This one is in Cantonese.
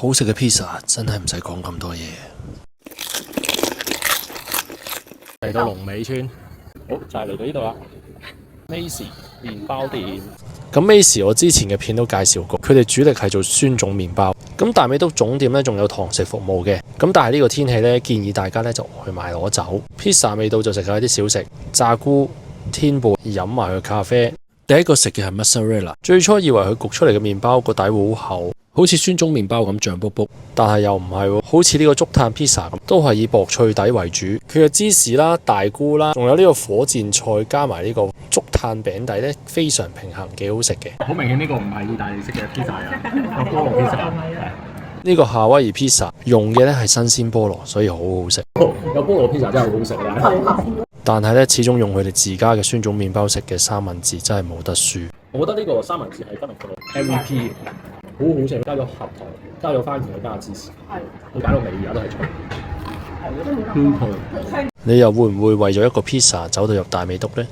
好食嘅 pizza 真係唔使講咁多嘢。嚟到龍尾村，好就係嚟到呢度啦。Macy 麵包店。咁 Macy 我之前嘅片都介紹過，佢哋主力係做酸種麵包。咁大美督總店咧仲有堂食服務嘅。咁但係呢個天氣咧，建議大家咧就外賣攞走。Pizza 味道就食下啲小食，炸菇、天貝，飲埋佢咖啡。第一個食嘅係 mozzarella， 最初以為佢焗出嚟嘅麵包個底會好厚，好似酸種麵包咁脹卜卜，但係又唔係喎，好似呢個竹炭 pizza 咁，都係以薄脆底為主。佢嘅芝士啦、大菇啦，仲有呢個火箭菜加埋呢個竹炭餅底咧，非常平衡，幾好食嘅。好明顯呢個唔係意大利式嘅 pizza 啊，個菠蘿 pizza。呢個夏威夷 pizza 用嘅咧係新鮮菠蘿，所以好好食。有菠蘿 pizza 真係好好食啦。但係咧，始終用佢哋自家嘅酸種麵包食嘅三文治真係冇得輸。我覺得呢個三文治係今日嘅 MVP， 好好食，加咗核桃，加咗番茄，加咗芝士，你擺到尾而家都係脆。你又會唔會為咗一個 pizza 走到入大美督呢？